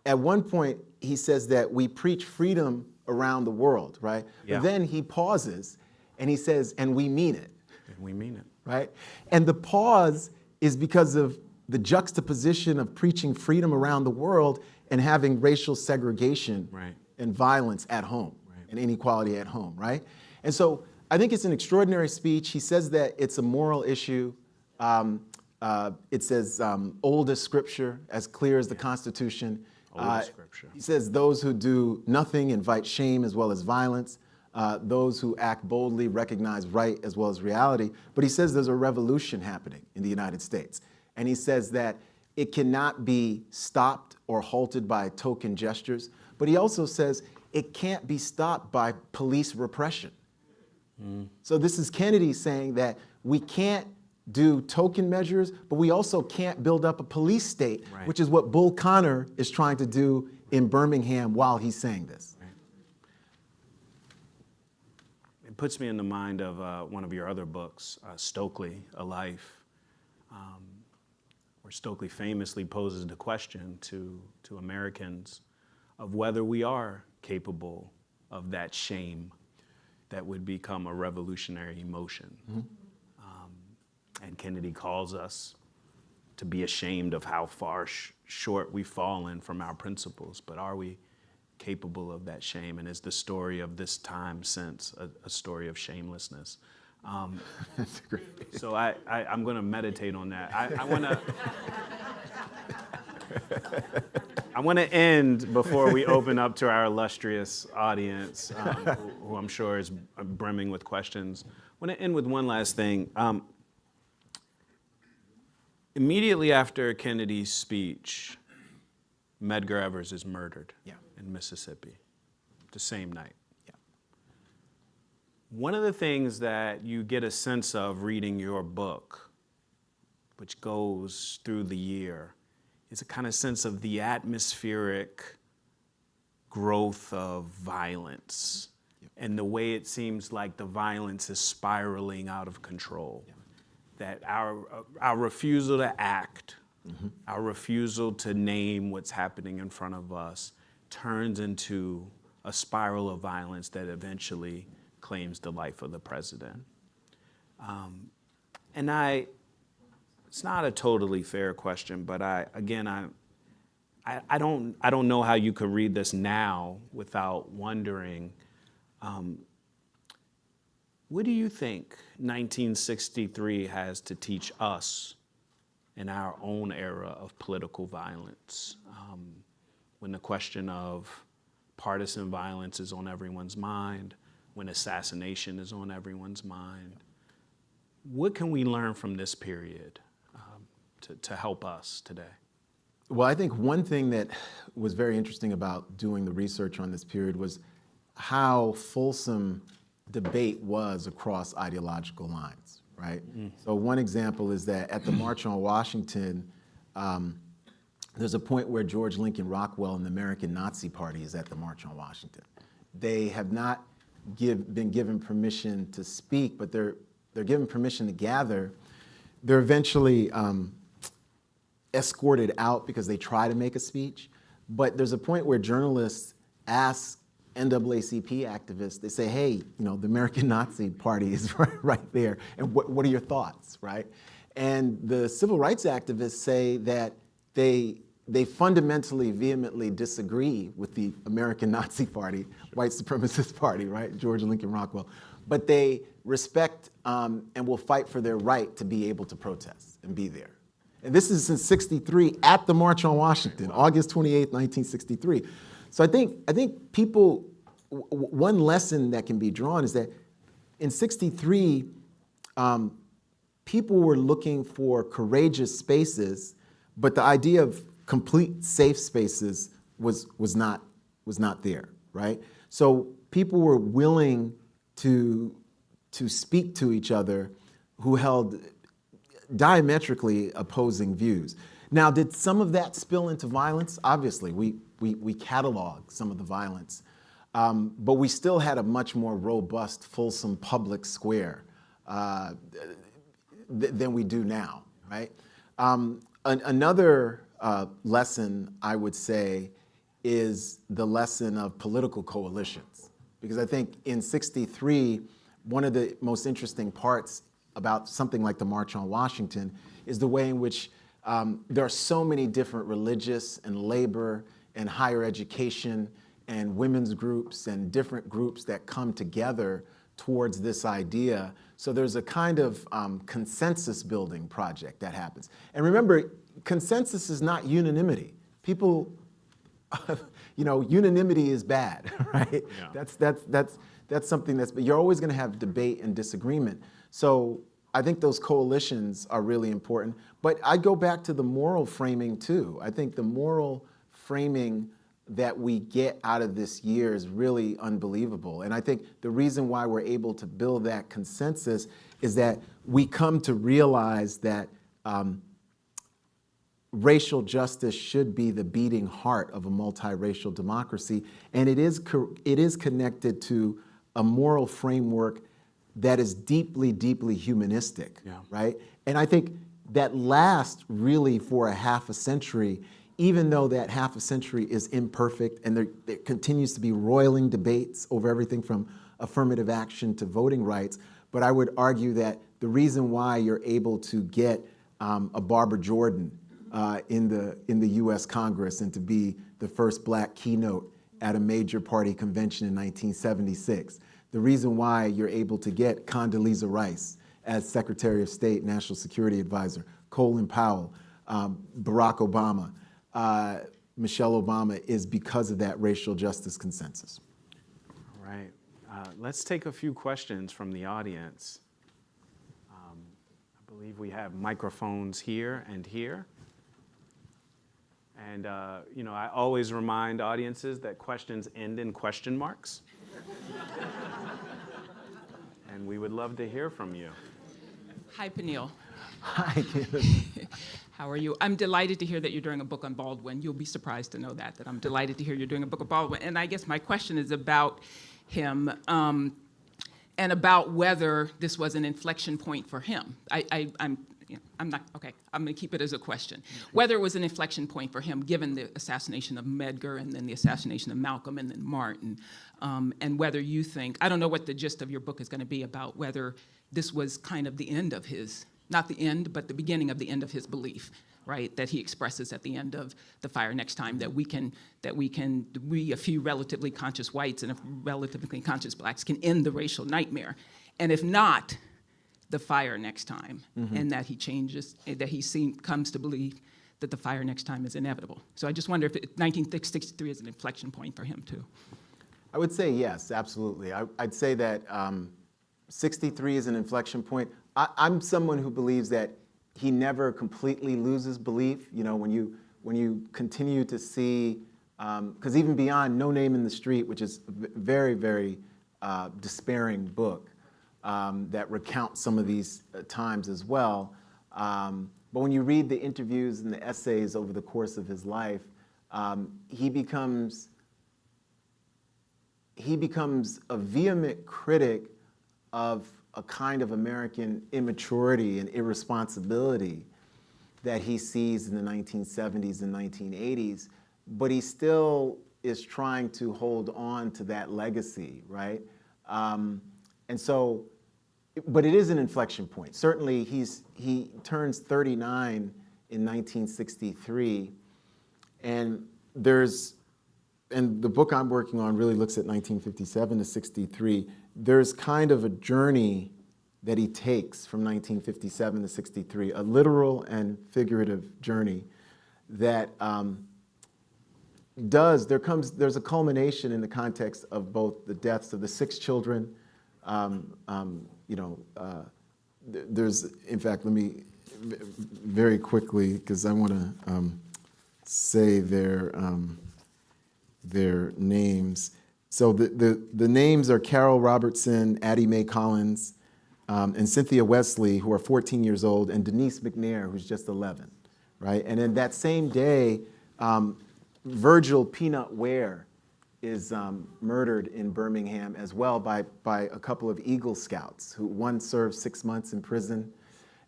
at one point he says that we preach freedom around the world, right? Yeah. But then he pauses and he says, and we mean it. And we mean it. Right? And the pause is because of the juxtaposition of preaching freedom around the world and having racial segregation and violence at home and inequality at home, right? And so I think it's an extraordinary speech. He says that it's a moral issue. It says old as scripture, as clear as the Constitution. Old as scripture. He says those who do nothing invite shame as well as violence. Those who act boldly recognize right as well as reality. But he says there's a revolution happening in the United States. And he says that it cannot be stopped or halted by token gestures. But he also says it can't be stopped by police repression. So this is Kennedy saying that we can't do token measures, but we also can't build up a police state, which is what Bull Connor is trying to do in Birmingham while he's saying this. It puts me in the mind of one of your other books, Stokely, A Life, where Stokely famously poses the question to Americans of whether we are capable of that shame that would become a revolutionary emotion. And Kennedy calls us to be ashamed of how far short we've fallen from our principles, but are we capable of that shame? And is the story of this time since a story of shamelessness? That's great. So I'm going to meditate on that. I want to end before we open up to our illustrious audience, who I'm sure is brimming with questions. I want to end with one last thing. Immediately after Kennedy's speech, Medgar Evers is murdered in Mississippi the same night. One of the things that you get a sense of reading your book, which goes through the year, is a kind of sense of the atmospheric growth of violence and the way it seems like the violence is spiraling out of control. That our refusal to act, our refusal to name what's happening in front of us turns into a spiral of violence that eventually claims the life of the president. It's not a totally fair question, but I don't know how you could read this now without wondering, what do you think 1963 has to teach us in our own era of political violence? When the question of partisan violence is on everyone's mind, when assassination is on everyone's mind, what can we learn from this period to help us today? Well, I think one thing that was very interesting about doing the research on this period was how fulsome debate was across ideological lines, right? So one example is that at the March on Washington, there's a point where George Lincoln Rockwell and the American Nazi Party is at the March on Washington. They have not been given permission to speak, but they're given permission to gather. They're eventually escorted out because they try to make a speech. But there's a point where journalists ask NAACP activists, they say, hey, the American Nazi Party is right there, and what are your thoughts, right? And the civil rights activists say that they fundamentally, vehemently disagree with the American Nazi Party, white supremacist party, right, George Lincoln Rockwell, but they respect and will fight for their right to be able to protest and be there. And this is in '63 at the March on Washington, August 28, 1963. So I think people, one lesson that can be drawn is that in '63, people were looking for courageous spaces, but the idea of complete safe spaces was not there, right? So people were willing to speak to each other who held diametrically opposing views. Now, did some of that spill into violence? Obviously, we catalog some of the violence, but we still had a much more robust, fulsome public square than we do now, right? Another lesson, I would say, is the lesson of political coalitions. Because I think in '63, one of the most interesting parts about something like the March on Washington is the way in which there are so many different religious and labor and higher education and women's groups and different groups that come together towards this idea. So there's a kind of consensus building project that happens. And remember, consensus is not unanimity. People, unanimity is bad, right? Yeah. That's something but you're always gonna have debate and disagreement. So I think those coalitions are really important. But I go back to the moral framing too. I think the moral framing that we get out of this year is really unbelievable. And I think the reason why we're able to build that consensus is that we come to realize that racial justice should be the beating heart of a multiracial democracy. And it is connected to a moral framework that is deeply, deeply humanistic, right? And I think that lasts really for a half a century, even though that half a century is imperfect and there continues to be roiling debates over everything from affirmative action to voting rights. But I would argue that the reason why you're able to get a Barbara Jordan in the US Congress and to be the first black keynote at a major party convention in 1976, the reason why you're able to get Condoleezza Rice as Secretary of State, National Security Advisor, Colin Powell, Barack Obama, Michelle Obama is because of that racial justice consensus. All right. Let's take a few questions from the audience. I believe we have microphones here and here. And, I always remind audiences that questions end in question marks. And we would love to hear from you. Hi, Peniel. Hi. How are you? I'm delighted to hear that you're doing a book on Baldwin. You'll be surprised to know that I'm delighted to hear you're doing a book on Baldwin. And I guess my question is about him and about whether this was an inflection point for him. I'm going to keep it as a question. Whether it was an inflection point for him, given the assassination of Medgar and then the assassination of Malcolm and then Martin, and whether you think, I don't know what the gist of your book is going to be about, whether this was kind of the end of his, not the end, but the beginning of the end of his belief, right, that he expresses at the end of The Fire Next Time, that we, a few relatively conscious whites and relatively conscious blacks, can end the racial nightmare. And if not, The Fire Next Time, and that he changes, that he comes to believe that the fire next time is inevitable. So I just wonder if 1963 is an inflection point for him too. I would say yes, absolutely. I'd say that 63 is an inflection point. I'm someone who believes that he never completely loses belief. When you continue to see, because even beyond No Name in the Street, which is a very, very despairing book, that recounts some of these times as well. But when you read the interviews and the essays over the course of his life, he becomes a vehement critic of a kind of American immaturity and irresponsibility that he sees in the 1970s and 1980s, but he still is trying to hold on to that legacy, right? And so, but it is an inflection point. Certainly, he turns 39 in 1963, and the book I'm working on really looks at 1957 to 63. There's kind of a journey that he takes from 1957 to 63, a literal and figurative journey that there's a culmination in the context of both the deaths of the 6 children. There's, in fact, let me very quickly, because I want to say their names. So the names are Carol Robertson, Addie Mae Collins, and Cynthia Wesley, who are 14 years old, and Denise McNair, who's just 11, right? And then that same day, Virgil Peanut Ware is murdered in Birmingham as well by a couple of Eagle Scouts, who one served 6 months in prison.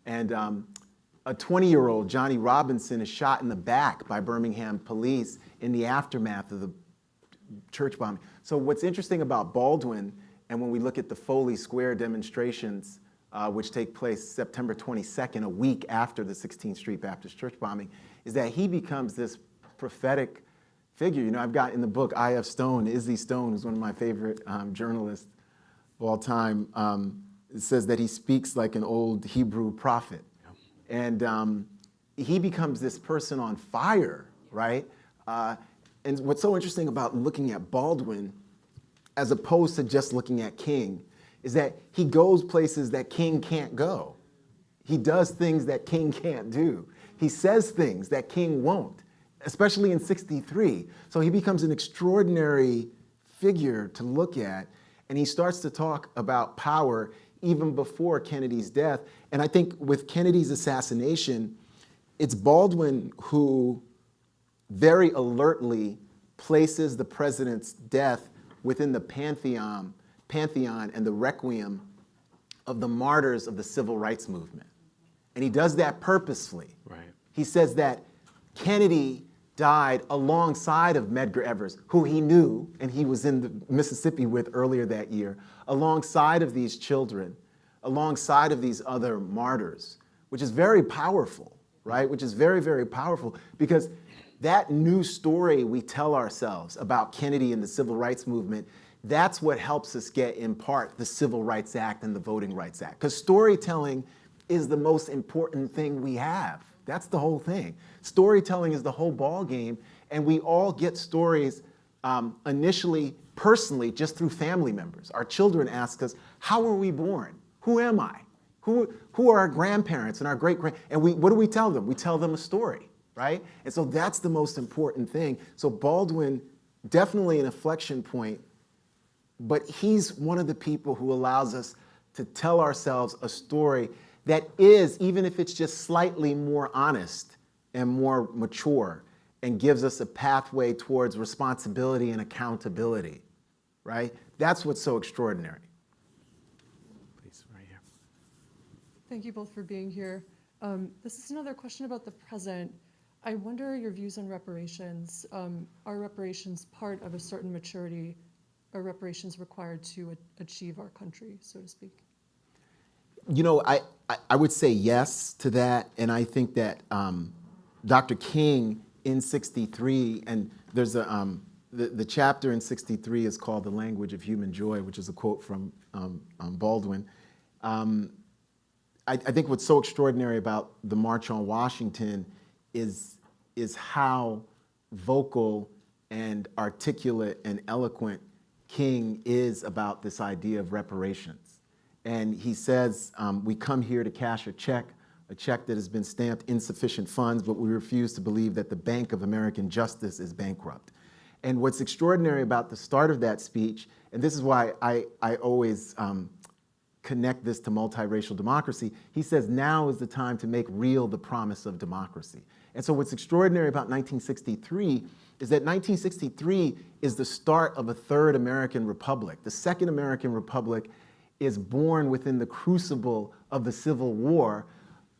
And a 20-year-old, Johnny Robinson, is shot in the back by Birmingham police in the aftermath of the church bombing. So what's interesting about Baldwin, and when we look at the Foley Square demonstrations, which take place September 22nd, a week after the 16th Street Baptist Church bombing, is that he becomes this prophetic figure. You know, I've got in the book I.F. Stone, Izzy Stone, who's one of my favorite journalists of all time, it says that he speaks like an old Hebrew prophet. And he becomes this person on fire, right? And what's so interesting about looking at Baldwin, as opposed to just looking at King, is that he goes places that King can't go. He does things that King can't do. He says things that King won't, especially in 63. So he becomes an extraordinary figure to look at, and he starts to talk about power even before Kennedy's death. And I think with Kennedy's assassination, it's Baldwin who very alertly places the president's death within the pantheon and the requiem of the martyrs of the civil rights movement. And he does that purposefully. Right. He says that Kennedy died alongside of Medgar Evers, who he knew and he was in the Mississippi with earlier that year, alongside of these children, alongside of these other martyrs, which is very powerful, right? Which is very, very powerful, because that new story we tell ourselves about Kennedy and the civil rights movement, that's what helps us get, in part, the Civil Rights Act and the Voting Rights Act. Because storytelling is the most important thing we have. That's the whole thing. Storytelling is the whole ball game, and we all get stories initially, personally, just through family members. Our children ask us, how were we born? Who am I? Who are our grandparents and our great-grand? And what do we tell them? We tell them a story, right? And so that's the most important thing. So Baldwin, definitely an inflection point, but he's one of the people who allows us to tell ourselves a story that is, even if it's just slightly more honest and more mature, and gives us a pathway towards responsibility and accountability, right? That's what's so extraordinary. Please, right here. Thank you both for being here. This is another question about the present. I wonder your views on reparations. Are reparations part of a certain maturity? Are reparations required to achieve our country, so to speak? You know, I would say yes to that, and I think that Dr. King in 63, and there's the chapter in 63 is called "The Language of Human Joy," which is a quote from Baldwin. I think what's so extraordinary about the March on Washington is how vocal and articulate and eloquent King is about this idea of reparations. And he says, we come here to cash a check that has been stamped insufficient funds, but we refuse to believe that the Bank of American Justice is bankrupt. And what's extraordinary about the start of that speech, and this is why I always connect this to multiracial democracy. He says now is the time to make real the promise of democracy. And so what's extraordinary about 1963 is that 1963 is the start of a third American republic. The second American republic is born within the crucible of the Civil War,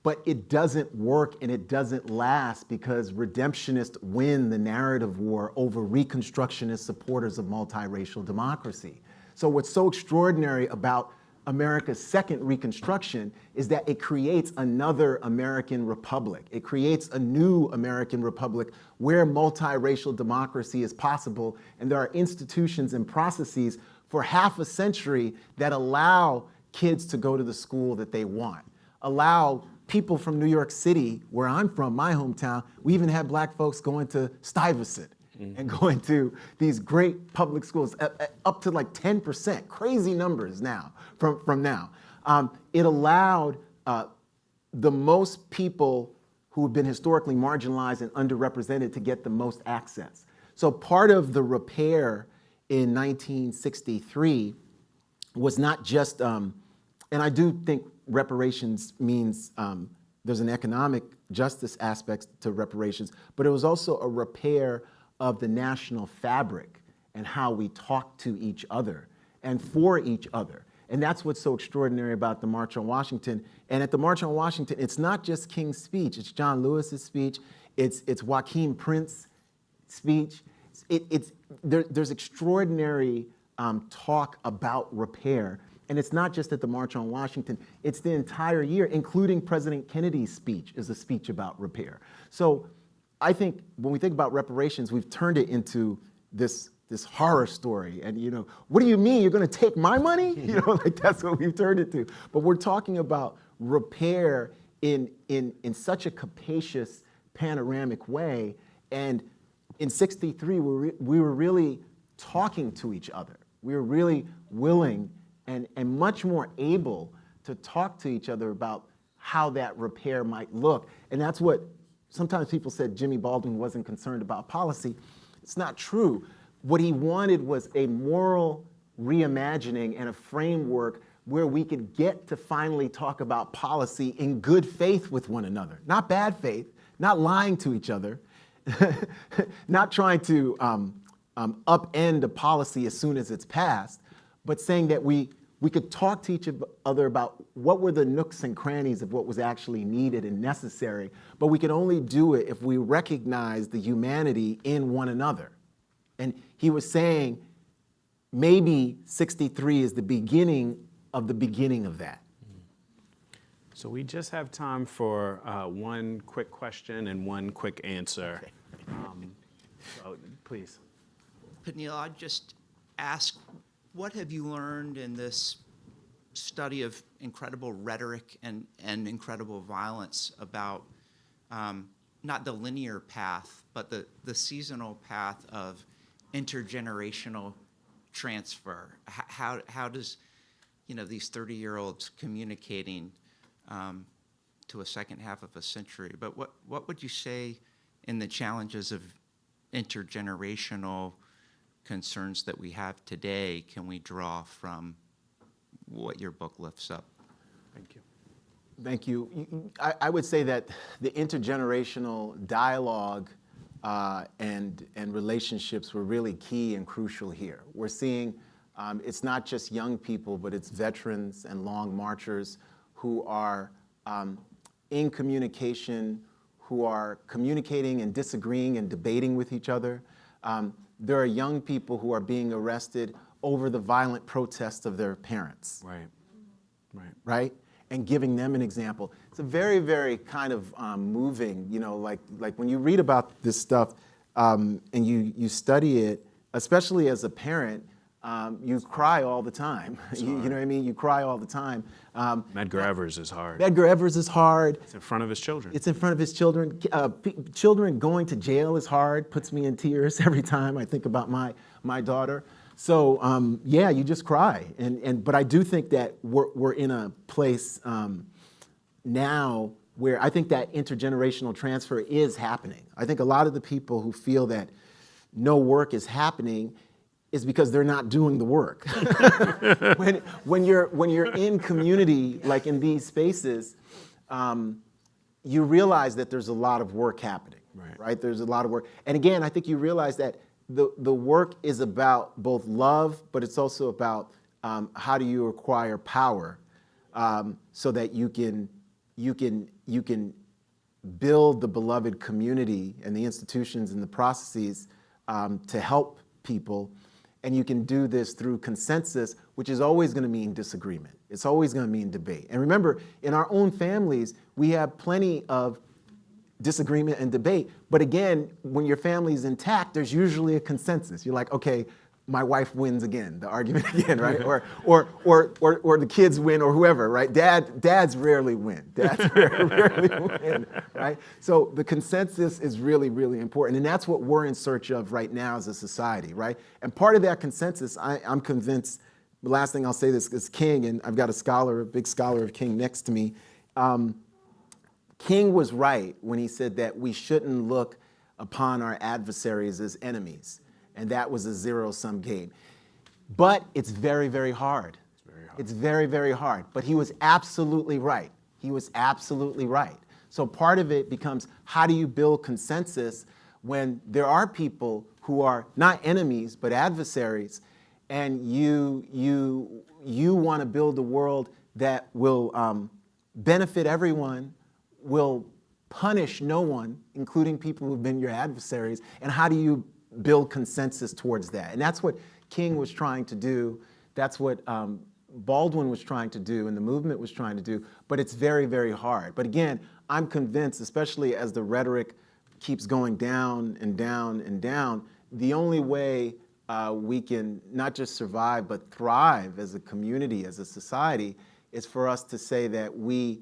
but it doesn't work and it doesn't last because redemptionists win the narrative war over Reconstructionist supporters of multiracial democracy. So what's so extraordinary about America's second Reconstruction is that it creates another American republic. It creates a new American republic where multiracial democracy is possible, and there are institutions and processes for half a century that allow kids to go to the school that they want, allow people from New York City, where I'm from, my hometown, we even had black folks going to Stuyvesant and going to these great public schools, up to like 10%, crazy numbers now, from now. It allowed the most people who have been historically marginalized and underrepresented to get the most access. So part of the repair in 1963 was not just, and I do think reparations means there's an economic justice aspect to reparations, but it was also a repair of the national fabric and how we talk to each other and for each other. And that's what's so extraordinary about the March on Washington. And at the March on Washington, it's not just King's speech, it's John Lewis's speech, it's Joaquin Prince's speech. There's extraordinary talk about repair. And it's not just at the March on Washington, it's the entire year, including President Kennedy's speech is a speech about repair. So I think when we think about reparations, we've turned it into this horror story. And what do you mean you're gonna take my money? Like that's what we've turned it to. But we're talking about repair in such a capacious, panoramic way. And in '63, we were really talking to each other. We were really willing and much more able to talk to each other about how that repair might look. And that's what sometimes people said Jimmy Baldwin wasn't concerned about policy. It's not true. What he wanted was a moral reimagining and a framework where we could get to finally talk about policy in good faith with one another. Not bad faith, not lying to each other, not trying to upend a policy as soon as it's passed, but saying that we could talk to each other about what were the nooks and crannies of what was actually needed and necessary, but we could only do it if we recognize the humanity in one another. And he was saying maybe '63 is the beginning of that. So we just have time for one quick question and one quick answer. So please. Peniel, I'd just ask, what have you learned in this study of incredible rhetoric and incredible violence about not the linear path, but the seasonal path of intergenerational transfer? How does these 30-year-olds communicating to a second half of a century? But what would you say in the challenges of intergenerational concerns that we have today can we draw from what your book lifts up? Thank you. Thank you. I would say that the intergenerational dialogue and relationships were really key and crucial here. We're seeing it's not just young people, but it's veterans and long marchers who are in communication, who are communicating and disagreeing and debating with each other. There are young people who are being arrested over the violent protests of their parents. Right? And giving them an example. It's a very, very kind of moving, like when you read about this stuff and you study it, especially as a parent, you cry all the time. You know what I mean? You cry all the time. Medgar Evers is hard. Medgar Evers is hard. It's in front of his children. It's in front of his children. Children going to jail is hard, puts me in tears every time I think about my daughter. So yeah, you just cry. But I do think that we're in a place now where I think that intergenerational transfer is happening. I think a lot of the people who feel that no work is happening, is because they're not doing the work. when you're in community, like in these spaces, you realize that there's a lot of work happening, right? There's a lot of work. And again, I think you realize that the work is about both love, but it's also about how do you acquire power so that you can build the beloved community and the institutions and the processes to help people. And you can do this through consensus, which is always going to mean disagreement. It's always going to mean debate. And remember, in our own families, we have plenty of disagreement and debate. But again, when your family is intact, there's usually a consensus. You're like, okay, my wife wins again, the argument again, right? or the kids win, or whoever, right? Dads rarely win. Dads rarely win, right? So the consensus is really, really important. And that's what we're in search of right now as a society, right? And part of that consensus, I'm convinced, the last thing I'll say this is King, and I've got a big scholar of King next to me. King was right when he said that we shouldn't look upon our adversaries as enemies. And that was a zero-sum game. But it's very, very hard. It's very, very hard. But he was absolutely right. He was absolutely right. So part of it becomes, how do you build consensus when there are people who are not enemies, but adversaries, and you want to build a world that will benefit everyone, will punish no one, including people who've been your adversaries, and how do you build consensus towards that? And that's what King was trying to do. That's what Baldwin was trying to do and the movement was trying to do, but it's very, very hard. But again, I'm convinced, especially as the rhetoric keeps going down and down and down, the only way we can not just survive, but thrive as a community, as a society, is for us to say that we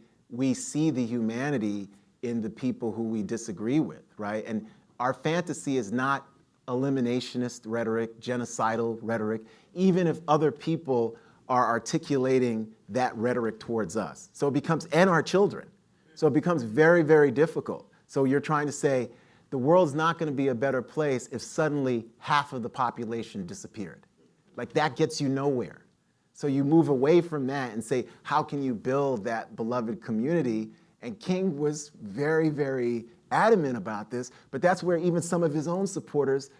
see the humanity in the people who we disagree with, right? And our fantasy is not eliminationist rhetoric, genocidal rhetoric, even if other people are articulating that rhetoric towards us. So it becomes, and our children. So it becomes very, very difficult. So you're trying to say, the world's not going to be a better place if suddenly half of the population disappeared. Like, that gets you nowhere. So you move away from that and say, how can you build that beloved community? And King was very, very adamant about this, but that's where even some of his own supporters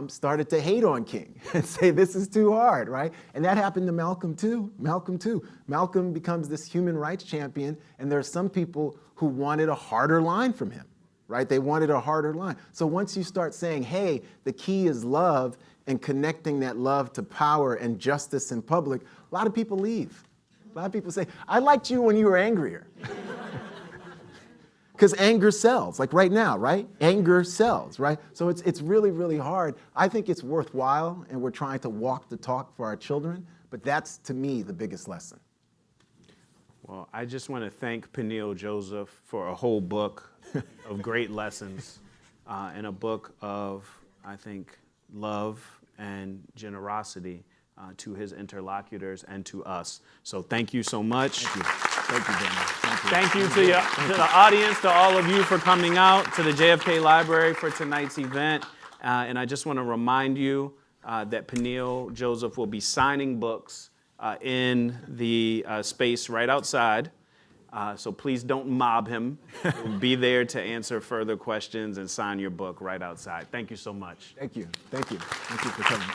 started to hate on King and say, this is too hard, right? And that happened to Malcolm too. Malcolm becomes this human rights champion, and there are some people who wanted a harder line from him, right? They wanted a harder line. So once you start saying, hey, the key is love, and connecting that love to power and justice in public, a lot of people leave. A lot of people say, I liked you when you were angrier. Because anger sells, like right now, right? Anger sells, right? So it's really, really hard. I think it's worthwhile, and we're trying to walk the talk for our children, but that's, to me, the biggest lesson. Well, I just want to thank Peniel Joseph for a whole book of great lessons and a book of, I think, love and generosity to his interlocutors and to us. So thank you so much. Thank you. Thank you, Daniel. Thank you to the audience, to all of you for coming out to the JFK Library for tonight's event. And I just want to remind you that Peniel Joseph will be signing books in the space right outside. So please don't mob him. Be there to answer further questions and sign your book right outside. Thank you so much. Thank you. Thank you. Thank you for coming.